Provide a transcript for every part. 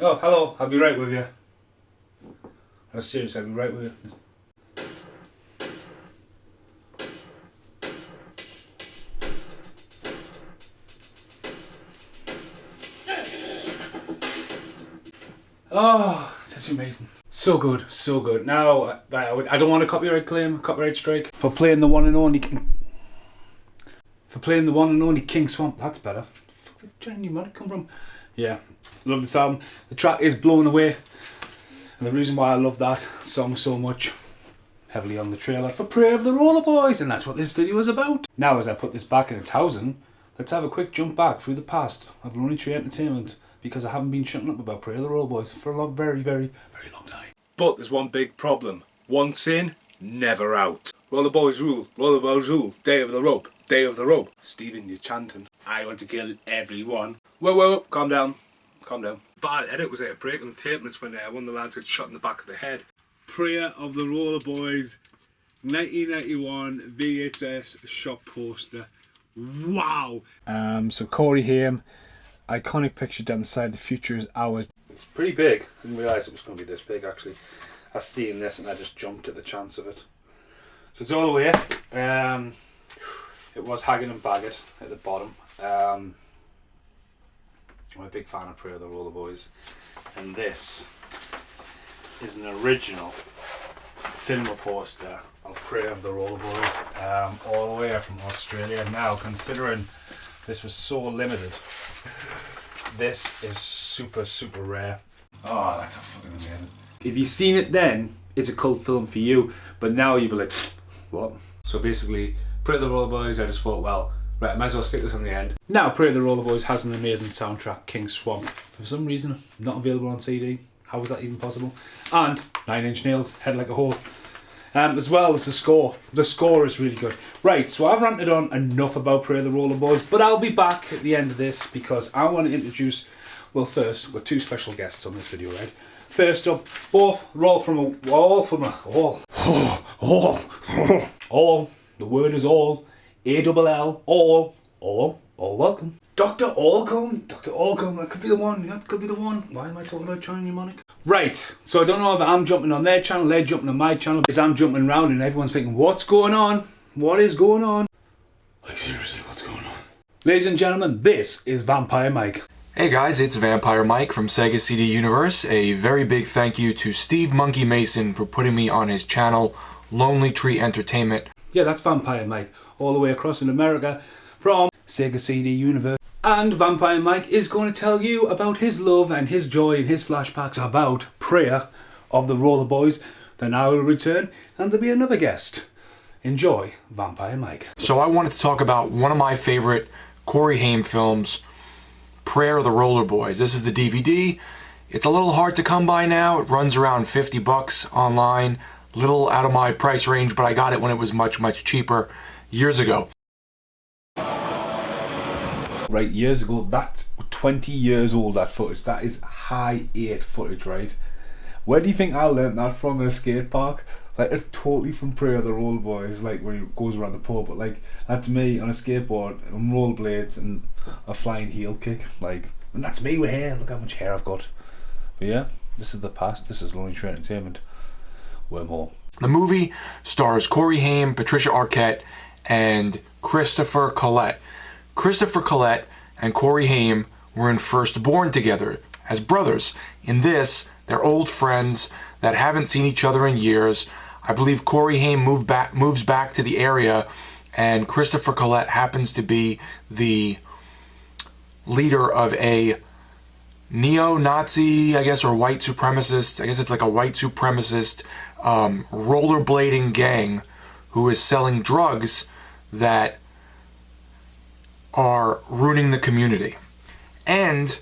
Oh, hello, I'll be right with you. I'm serious, I'll be right with you. Oh, such amazing. So good, so good. Now, I don't want a copyright claim, copyright strike. For playing the one and only King Swamp, that's better. Where did Johnny Mnemonic come from? Yeah, love this album. The track is Blown Away. And the reason why I love that song so much, heavily on the trailer for Prayer of the Rollerboys, and that's what this video is about. Now, as I put this back in its housing, let's have a quick jump back through the past of Lonely Tree Entertainment, because I haven't been shutting up about Prayer of the Rollerboys for a very long time. But there's one big problem. Once in, never out. Rollerboys rule, Rollerboys rule, day of the rope, day of the rope. Stephen, you're chanting. I want to kill everyone. Whoa, calm down. Calm down. Bad edit was at a break on the tape, and it's when one of the lads got shot in the back of the head. Prayer of the Rollerboys, 1991 VHS shop poster. Wow! So Corey Haim, iconic picture down the side, the future is ours. It's pretty big. I didn't realise it was going to be this big actually. I seen this and I just jumped at the chance of it. So it's all the way. It was Haggard and Baggett at the bottom. I'm a big fan of Prayer of the Rollerboys, and this is an original cinema poster of Prayer of the Rollerboys, all the way from Australia. Now, considering this was so limited, this is super rare. Oh, that's fucking amazing. If you've seen it then, it's a cult film for you, but now you'll be like, what? So basically, Prayer of the Rollerboys, I just thought, well, right, I might as well stick this on the end. Now, Prayer of the Rollerboys has an amazing soundtrack, King Swamp. For some reason, not available on CD. How was that even possible? And Nine Inch Nails, Head Like a Hole. As well as the score. The score is really good. Right, so I've ranted on enough about Prayer of the Rollerboys, but I'll be back at the end of this because I want to introduce, well, first, we've got two special guests on this video, right? First up, all, the word is all, A-double-L, all welcome. Dr. Allcombe, that could be the one, that could be the one. Why am I talking about Johnny Mnemonic? Right, so I don't know if I'm jumping on their channel, they're jumping on my channel, because I'm jumping around and everyone's thinking, what's going on? What is going on? Like seriously, what's going on? Ladies and gentlemen, this is Vampyre Mike. Hey guys, it's Vampyre Mike from SEGA CD Universe. A very big thank you to Steve Monkey Mason for putting me on his channel, Lonely Tree Entertainment. Yeah, that's Vampyre Mike, all the way across in America from SEGA CD Universe. And Vampyre Mike is going to tell you about his love and his joy and his flashbacks about Prayer of the Rollerboys. Then I will return and there'll be another guest. Enjoy Vampyre Mike. So I wanted to talk about one of my favorite Corey Haim films, Prayer of the Rollerboys. This is the DVD. It's a little hard to come by now. It runs around 50 bucks online. Little out of my price range, but I got it when it was much cheaper years ago. Right, years ago, that's 20 years old, that footage. That is high 8 footage, right? Where do you think I learnt that from? In a skate park? Like, it's totally from Prayer of the Rollerboys, like where he goes around the pole, but like, that's me on a skateboard, and rollerblades, and a flying heel kick. Like, and that's me with hair. Look how much hair I've got. But yeah, this is the past. This is Lonely Tree Entertainment. Wormhole. The movie stars Corey Haim, Patricia Arquette, and Christopher Collette. Christopher Collette and Corey Haim were in First Born together as brothers. In this, they're old friends that haven't seen each other in years. I believe Corey Haim moves back to the area, and Christopher Collette happens to be the leader of a neo-Nazi, I guess, or white supremacist, I guess it's like a white supremacist rollerblading gang who is selling drugs that are ruining the community. And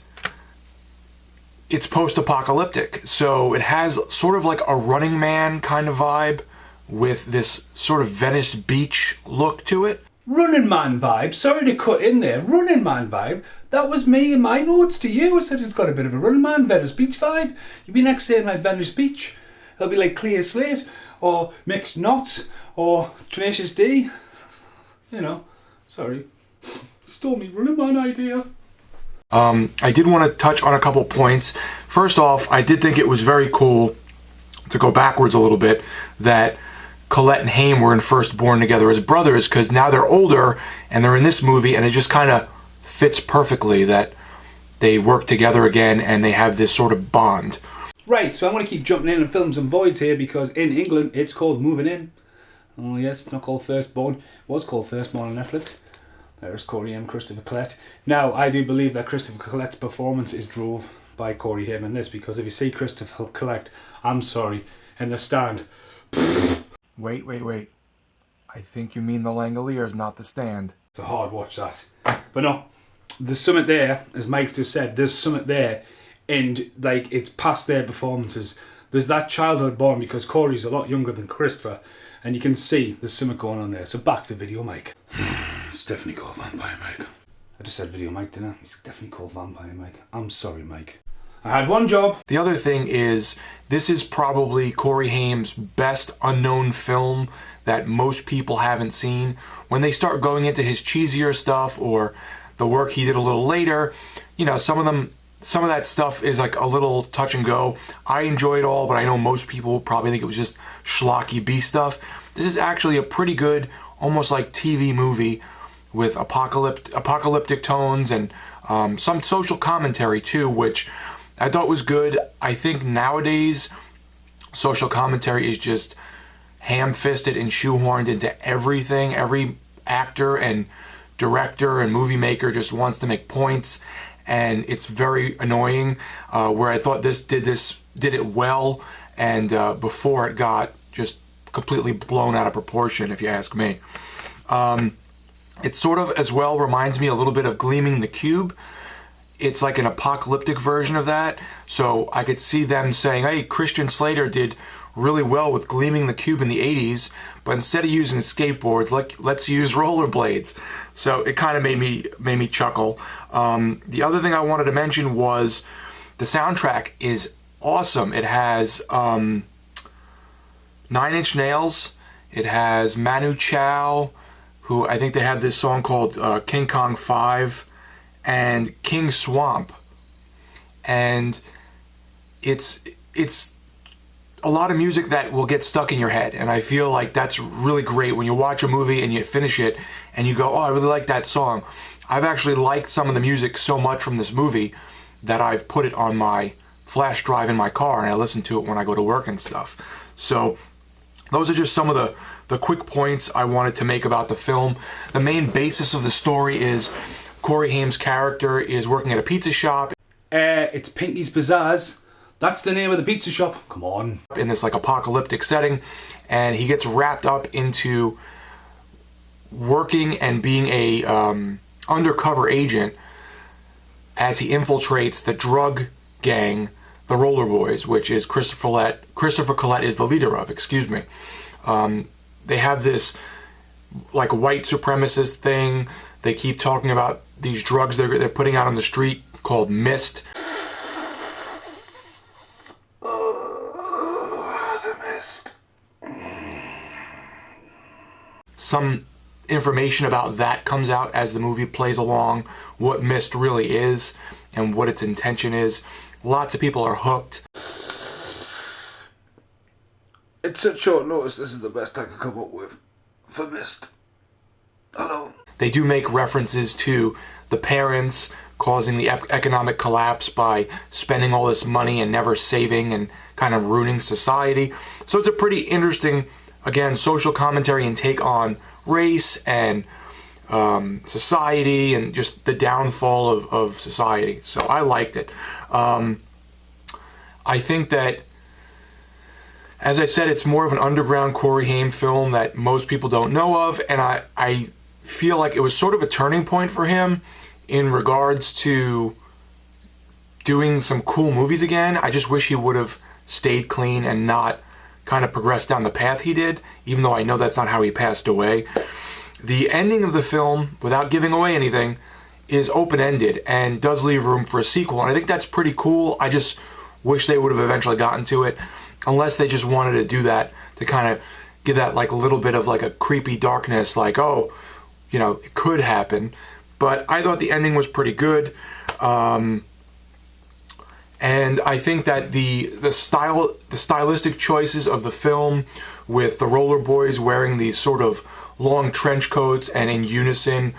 it's post-apocalyptic, so it has sort of like a Running Man kind of vibe with this sort of Venice Beach look to it. Running Man vibe, sorry to cut in there, Running Man vibe, that was me in my notes to you. I said it's got a bit of a Running Man, Venice Beach vibe. You'd be next saying like Venice Beach, it'll be like Clear Slate, or Mixed Knots, or Tenacious D. You know, sorry. Stole me Running Man idea. I did want to touch on a couple points. First off, I did think it was very cool, to go backwards a little bit, that Collette and Haim were in First Born together as brothers, because now they're older and they're in this movie, and it just kind of fits perfectly that they work together again and they have this sort of bond. Right, so I'm going to keep jumping in and filling some voids here, because in England it's called Moving In. Oh yes, it's not called Firstborn. It was called Firstborn on Netflix. There's Corey Haim, Christopher Collette. Now, I do believe that Christopher Collette's performance is drove by Corey Haim in this, because if you see Christopher Collette, I'm sorry, in the stand. Wait. I think you mean the Langoliers, not the stand. It's a hard watch, that. But no, there's something there, as Mike's just said, there's something there, and like, it's past their performances. There's that childhood bond, because Corey's a lot younger than Christopher, and you can see there's something going on there. So back to Video Mike. It's definitely called Vampyre Mike. I just said Video Mike, didn't I? It's definitely called Vampyre Mike. I'm sorry, Mike. I had one job. The other thing is, this is probably Corey Haim's best unknown film that most people haven't seen. When they start going into his cheesier stuff or the work he did a little later, you know, some of that stuff is like a little touch and go. I enjoy it all, but I know most people probably think it was just schlocky B stuff. This is actually a pretty good, almost like TV movie with apocalyptic tones and some social commentary too, which I thought was good. I think nowadays social commentary is just ham-fisted and shoehorned into everything. Every actor and director and movie maker just wants to make points, and it's very annoying. Where I thought this did it well, and before it got just completely blown out of proportion, if you ask me. It sort of as well reminds me a little bit of Gleaming the Cube. It's like an apocalyptic version of that. So I could see them saying, hey, Christian Slater did really well with Gleaming the Cube in the 80s, but instead of using skateboards, let's use rollerblades. So it kind of made me chuckle. The other thing I wanted to mention was the soundtrack is awesome. It has 9 Inch Nails. It has Manu Chao, who I think they have this song called King Kong 5, and King Swamp. And it's a lot of music that will get stuck in your head, and I feel like that's really great when you watch a movie and you finish it and you go, oh, I really like that song. I've actually liked some of the music so much from this movie that I've put it on my flash drive in my car and I listen to it when I go to work and stuff. So those are just some of the quick points I wanted to make about the film. The main basis of the story is Corey Haim's character is working at a pizza shop. It's Pinky's Pizzazz. That's the name of the pizza shop. Come on. In this like apocalyptic setting, and he gets wrapped up into working and being a undercover agent as he infiltrates the drug gang, the Rollerboys, which is Christopher Collette is the leader of, excuse me. They have this like white supremacist thing. They keep talking about these drugs they're putting out on the street called mist. The mist. Some information about that comes out as the movie plays along, what mist really is and what its intention is. Lots of people are hooked. It's such short notice, this is the best I could come up with for mist. Hello. They do make references to the parents causing the economic collapse by spending all this money and never saving and kind of ruining society. So it's a pretty interesting, again, social commentary and take on race and society and just the downfall of society. So I liked it. I think that, as I said, it's more of an underground Corey Haim film that most people don't know of, and I feel like it was sort of a turning point for him in regards to doing some cool movies again. I just wish he would have stayed clean and not kind of progressed down the path he did, even though I know that's not how he passed away. The ending of the film, without giving away anything, is open-ended and does leave room for a sequel, and I think that's pretty cool. I just wish they would have eventually gotten to it, unless they just wanted to do that to kind of give that like a little bit of like a creepy darkness, like, oh, you know, it could happen. But I thought the ending was pretty good. And I think that the stylistic choices of the film, with the Rollerboys wearing these sort of long trench coats and in unison,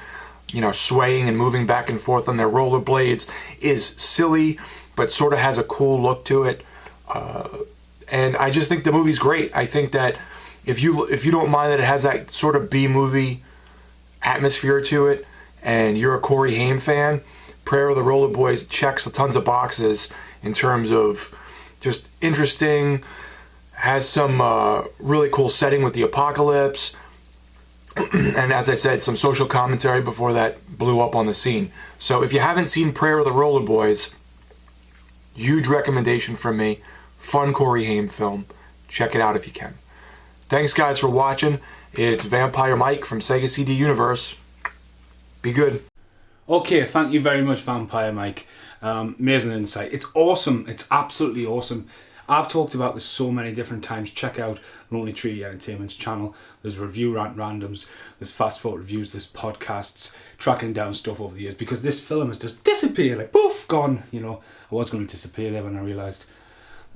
you know, swaying and moving back and forth on their rollerblades, is silly, but sort of has a cool look to it. And I just think the movie's great. I think that if you don't mind that it has that sort of B-movie atmosphere to it, and you're a Corey Haim fan, Prayer of the Rollerboys checks tons of boxes in terms of just interesting, has some really cool setting with the apocalypse, and as I said, some social commentary before that blew up on the scene. So if you haven't seen Prayer of the Rollerboys, huge recommendation from me. Fun Corey Haim film. Check it out if you can. Thanks guys for watching. It's Vampyre Mike from SEGA CD Universe. Be good. Okay, thank you very much, Vampyre Mike. Amazing insight. It's awesome. It's absolutely awesome. I've talked about this so many different times. Check out Lonely Tree Entertainment's channel. There's review randoms, there's fast forward reviews, there's podcasts, tracking down stuff over the years, because this film has just disappeared, like poof, gone. You know, I was going to disappear there when I realised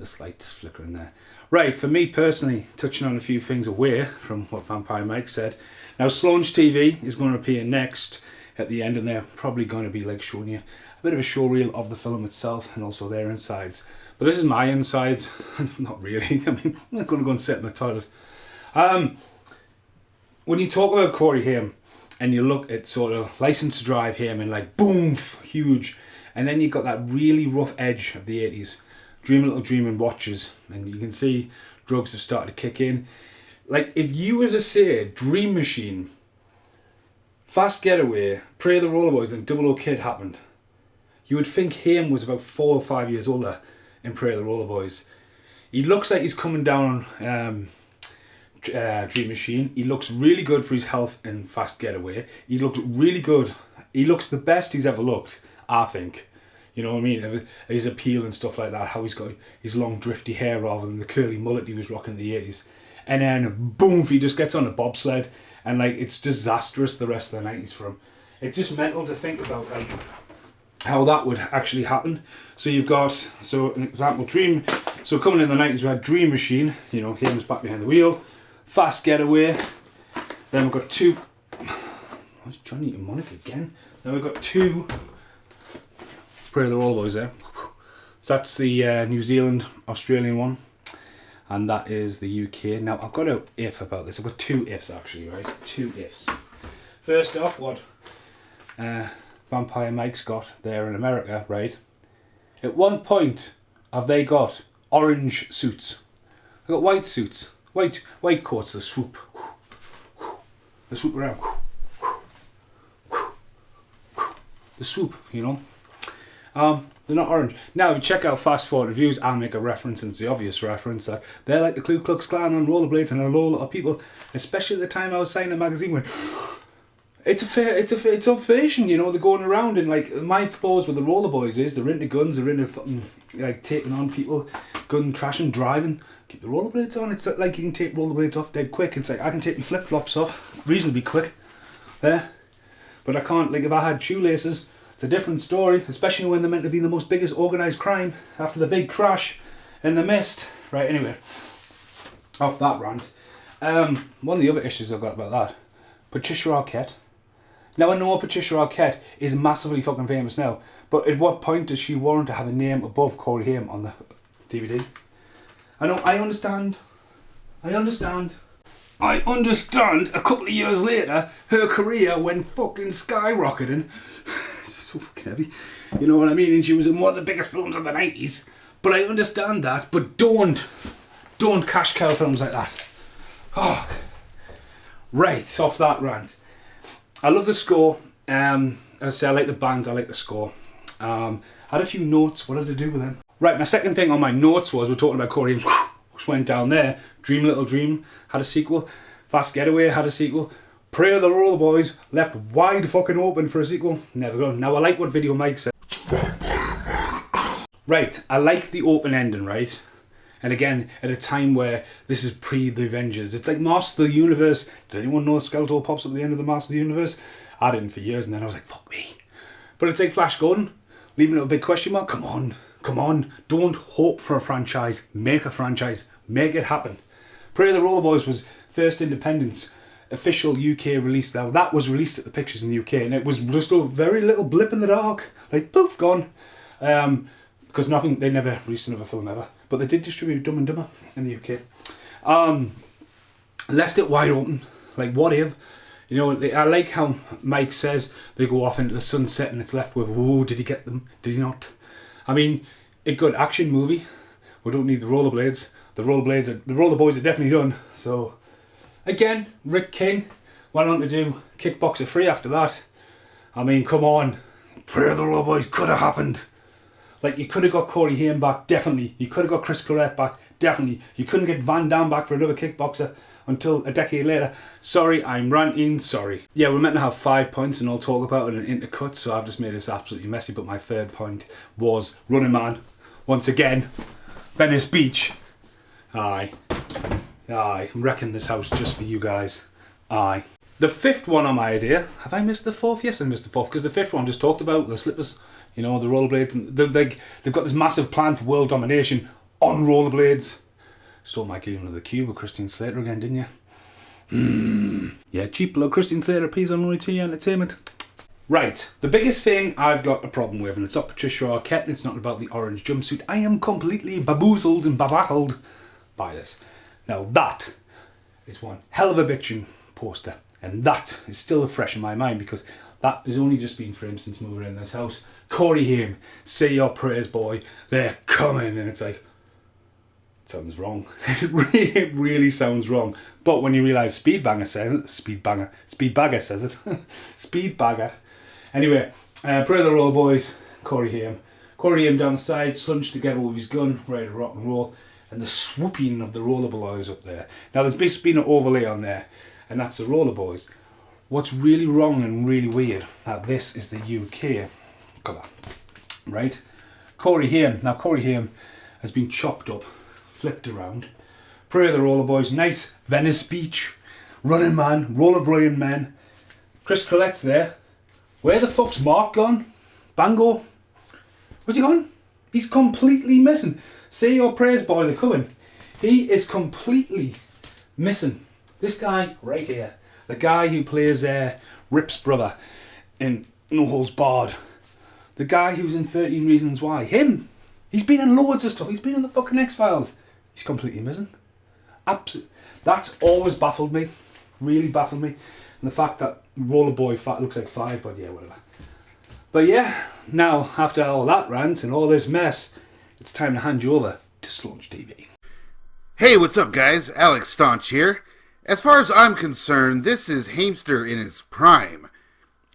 this light just flickering there. Right, for me personally, touching on a few things away from what Vampyre Mike said. Now, Staunch TV is going to appear next at the end, and they're probably going to be like showing you a bit of a showreel of the film itself and also their insides. But this is my insides. Not really. I mean, I'm not going to go and sit in the toilet. When you talk about Corey Haim and you look at sort of License to Drive Haim and like boom, huge, and then you've got that really rough edge of the 80s. Dream a Little Dream and Watches, and you can see drugs have started to kick in. Like, if you were to say Dream Machine, Fast Getaway, Pray the Rollerboys and Double O Kid happened, you would think Haim was about 4 or 5 years older in Pray the Rollerboys. He looks like he's coming down on Dream Machine. He looks really good for his health in Fast Getaway. He looks really good. He looks the best he's ever looked, I think. You know what I mean? His appeal and stuff like that, how he's got his long drifty hair rather than the curly mullet he was rocking in the 80s. And then boom, he just gets on a bobsled, and like, it's disastrous the rest of the 90s for him. It's just mental to think about like how that would actually happen. So you've got, so an example, coming in the 90s we had Dream Machine, you know, him was back behind the wheel, Fast Getaway, then we've got two, what's Johnny Mnemonic again? Then we've got two Pray the Rollerboys there. So that's the New Zealand, Australian one, and that is the UK. Now I've got an if about this. I've got two ifs actually, right? Two ifs. First off, what Vampyre Mike's got there in America, right? At one point, have they got orange suits? They got white suits, white coats. The swoop around. The swoop, you know. They're not orange. Now, if you check out Fast Forward Reviews, I'll make a reference, and it's the obvious reference, that they're like the Ku Klux Klan on rollerblades, and a lot of people, especially at the time I was signing a magazine, went, it's on fashion, you know, they're going around, and like, my thoughts with the Rollerboys is, they're into guns, they're into fucking, like, taking on people, gun trashing, driving, keep the rollerblades on. It's like you can take rollerblades off dead quick. It's like, I can take my flip-flops off reasonably quick, there, but I can't, like, if I had shoelaces, it's a different story, especially when they're meant to be the most biggest organised crime after the big crash in the mist. Right, anyway, off that rant. One of the other issues I've got about that, Patricia Arquette. Now, I know Patricia Arquette is massively fucking famous now, but at what point does she warrant to have a name above Corey Haim on the DVD? I understand. A couple of years later, her career went fucking skyrocketing. So fucking heavy, you know what I mean? And she was in one of the biggest films of the 90s. But I understand that, but don't cash cow films like that. Oh, right, off that rant. I love the score. As I say, I like the bands, I like the score. I had a few notes. What did I do with them? Right, my second thing on my notes was, we're talking about Corey Haim, which went down there. Dream a Little Dream had a sequel. Fast Getaway had a sequel. Pray the Rollerboys left wide fucking open for a sequel. Never go. Now, I like what Video Mike said. Right, I like the open ending, right? And again, at a time where this is pre the Avengers. It's like Master of the Universe. Did anyone know Skeletor pops up at the end of the Master of the Universe? I didn't for years, and then I was like, fuck me. But it's like Flash Gordon. leaving it a big question mark. Come on. Don't hope for a franchise. Make a franchise. Make it happen. Pray the Rollerboys was first independence official UK release. Now that was released at the Pictures in the UK, and it was just a very little blip in the dark, like poof, gone. Because they never released another film ever, but they did distribute Dumb and Dumber in the UK. Left it wide open, like what if? You know, I like how Mike says they go off into the sunset and it's left with, oh, did he get them? Did he not? I mean, a good action movie. We don't need the rollerblades. The Rollerboys are definitely done. So, again, Rick King went on to do Kickboxer 3 after that. I mean, come on. Pray the Rollerboys could have happened. Like, you could have got Corey Haim back, definitely. You could have got Chris Corrette back, definitely. You couldn't get Van Damme back for another kickboxer until a decade later. Sorry, I'm ranting, sorry. Yeah, we're meant to have 5 points and I'll talk about it in intercut, so I've just made this absolutely messy, but my third point was Running Man. Once again, Venice Beach. Aye, I'm wrecking this house just for you guys. Aye. The fifth one on my idea, have I missed the fourth? Yes, I missed the fourth, because the fifth one just talked about the slippers, you know, the rollerblades, and they've got this massive plan for world domination on rollerblades. Stole my game of the Cube with Christine Slater again, didn't you? Yeah, cheap blood Christine Slater, please on Only T Entertainment. Right, the biggest thing I've got a problem with, and it's not Patricia Arquette, and it's not about the orange jumpsuit. I am completely baboozled and babaffled by this. Now that is one hell of a bitchin' poster, and that is still fresh in my mind because that has only just been framed since moving in this house. Corey Haim, say your prayers, boy, they're coming, and it's like, it sounds wrong. It really sounds wrong. But when you realise Speedbagger says it. Speedbagger. Anyway, pray the Rollerboys, Corey Haim down the side, slunched together with his gun, ready to rock and roll, and the swooping of the Rollerboys up there. Now there's basically been an overlay on there, and that's the Rollerboys. What's really wrong and really weird, that this is the UK cover, right? Corey Haim. Now Corey Haim has been chopped up, flipped around. Pray the Rollerboys, nice Venice Beach, Running Man, Rollerblading Man. Chris Collette's there. Where the fuck's Mark gone? Bango? Where's he gone? He's completely missing. Say your prayers, boy, they're coming. He is completely missing. This guy right here, the guy who plays Rip's brother in No Holds Barred, the guy who's in 13 Reasons Why, him. He's been in loads of stuff. He's been in the fucking X-Files. He's completely missing. That's always baffled me. Really baffled me. And the fact that Rollerboy fat looks like 5, but yeah, whatever. But yeah, now, after all that rant and all this mess, it's time to hand you over to Staunch TV. Hey, what's up, guys? Alex Staunch here. As far as I'm concerned, this is Hamster in his prime.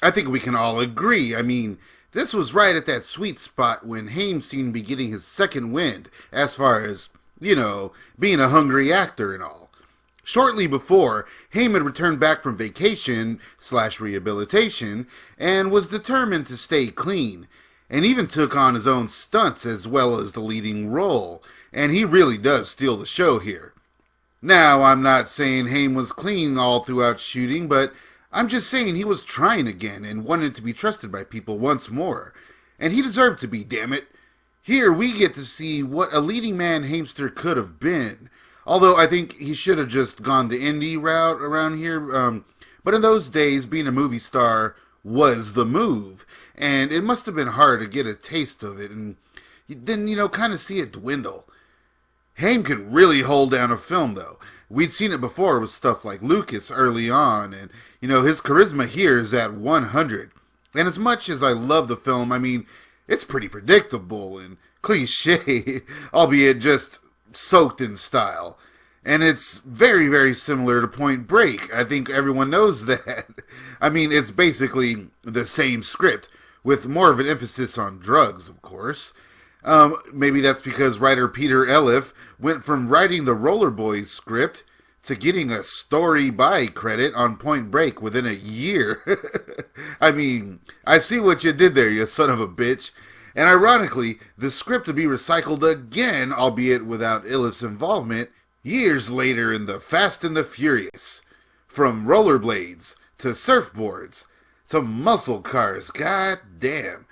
I think we can all agree. I mean, this was right at that sweet spot when Haim seemed to be getting his second wind, as far as, you know, being a hungry actor and all. Shortly before, Haim had returned back from vacation/rehabilitation and was determined to stay clean, and even took on his own stunts as well as the leading role, and he really does steal the show here. Now, I'm not saying Haim was clean all throughout shooting, but I'm just saying he was trying again and wanted to be trusted by people once more, and he deserved to be, damn it. Here we get to see what a leading man Hamster could have been. Although I think he should have just gone the indie route around here. But in those days, being a movie star was the move. And it must have been hard to get a taste of it and then, you know, kind of see it dwindle. Haim can really hold down a film, though. We'd seen it before with stuff like Lucas early on. And, you know, his charisma here is at 100. And as much as I love the film, I mean, it's pretty predictable and cliche, albeit just soaked in style. And it's very, very similar to Point Break. I think everyone knows that. I mean, it's basically the same script, with more of an emphasis on drugs, of course. Maybe that's because writer Peter Elif went from writing the Rollerboys script to getting a story by credit on Point Break within a year. I mean, I see what you did there, you son of a bitch. And ironically, the script would be recycled again, albeit without Elif's involvement, years later in The Fast and the Furious. From rollerblades to surfboards to muscle cars, god damn.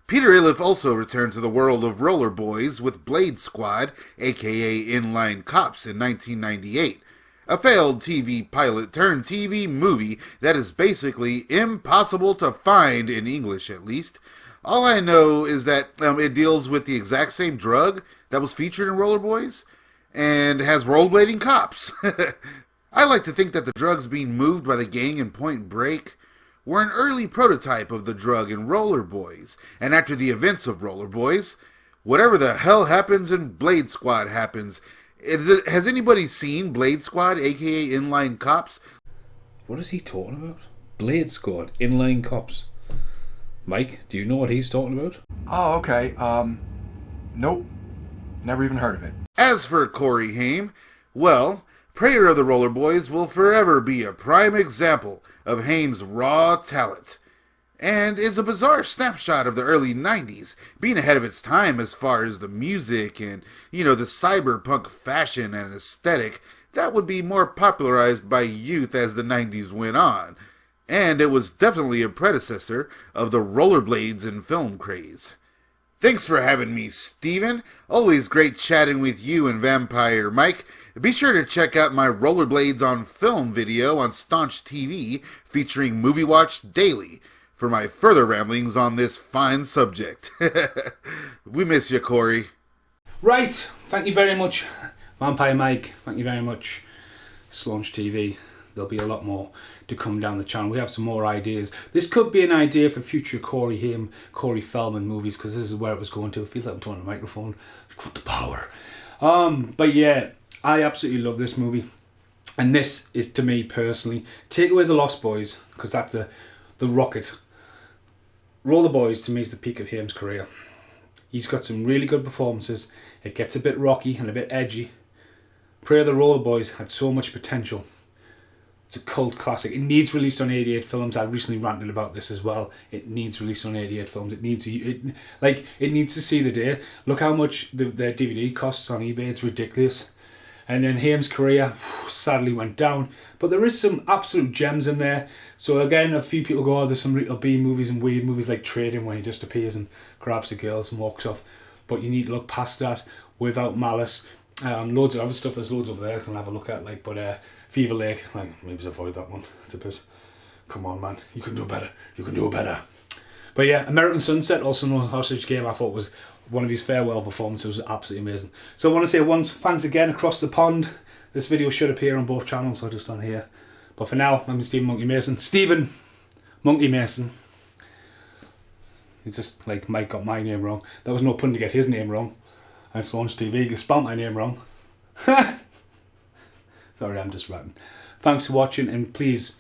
Peter Iliff also returned to the world of Rollerboys with Blade Squad, aka Inline Cops, in 1998. A failed TV pilot turned TV movie that is basically impossible to find, in English at least. All I know is that it deals with the exact same drug that was featured in Rollerboys, and has rollerblading cops. I like to think that the drugs being moved by the gang in Point Break were an early prototype of the drug in Rollerboys, and after the events of Rollerboys, whatever the hell happens in Blade Squad happens. Has anybody seen Blade Squad, aka Inline Cops? What is he talking about? Blade Squad, Inline Cops. Mike, do you know what he's talking about? Oh, okay. Nope. Never even heard of it. As for Corey Haim, well, Prayer of the Rollerboys will forever be a prime example of Haim's raw talent, and is a bizarre snapshot of the early 90s, being ahead of its time as far as the music and, the cyberpunk fashion and aesthetic that would be more popularized by youth as the 90s went on. And it was definitely a predecessor of the rollerblades and film craze. Thanks for having me, Steven. Always great chatting with you and Vampyre Mike. Be sure to check out my Rollerblades on Film video on Staunch TV featuring Movie Watch Daily for my further ramblings on this fine subject. We miss you, Corey. Right, thank you very much, Vampyre Mike. Thank you very much, Staunch TV. There'll be a lot more to come down the channel. We have some more ideas. This could be an idea for future Corey Haim, Corey Feldman movies, because this is where it was going to. It feels like I'm talking to a microphone. I've got the power. But yeah, I absolutely love this movie. And this is, to me personally, take away the Lost Boys, because that's the rocket. Rollerboys, to me, is the peak of Haim's career. He's got some really good performances. It gets a bit rocky and a bit edgy. Prayer of the Rollerboys had so much potential. It's a cult classic. It needs released on 88 films. I recently ranted about this as well. It needs released on 88 films. It needs to see the day. Look how much their DVD costs on eBay. It's ridiculous. And then Haim's career sadly went down. But there is some absolute gems in there. So again, a few people go, oh, there's some little B movies and weird movies like Trading, where he just appears and grabs the girls and walks off. But you need to look past that. Without Malice. Loads of other stuff. There's loads over there I can have a look at. But Fever Lake, maybe just avoid that one. It's a bit, come on man, you can do better. You can do better. But yeah, American Sunset, also known as Hostage Game, I thought was one of his farewell performances. Was absolutely amazing. So I want to say once, thanks again across the pond. This video should appear on both channels, so just on here. But for now, I'm Stephen Monkey Mason. Stephen Monkey Mason. It's just like Mike got my name wrong. There was no pun to get his name wrong. And Staunch TV spelled my name wrong. Sorry, I'm just ranting. Thanks for watching, and please,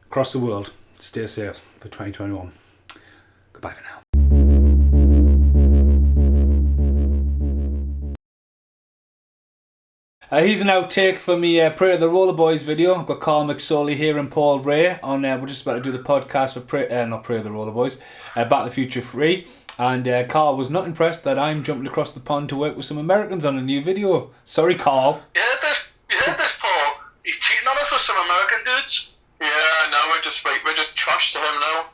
across the world, stay safe for 2021. Goodbye for now. Here's an outtake from me Prayer of the Rollerboys video. I've got Carl McSorley here and Paul Ray on. We're just about to do the podcast for not Prayer of the Rollerboys, Back to the Future 3. And Carl was not impressed that I'm jumping across the pond to work with some Americans on a new video. Sorry, Carl. You heard this, Paul? He's cheating on us with some American dudes. Yeah, I know. We're just trash to him now.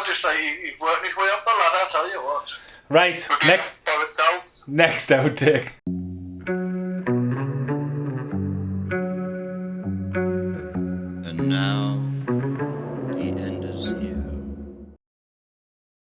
He's working his way up the ladder. I tell you what. Right. Next. By ourselves. Next outtake. And now, the end is here.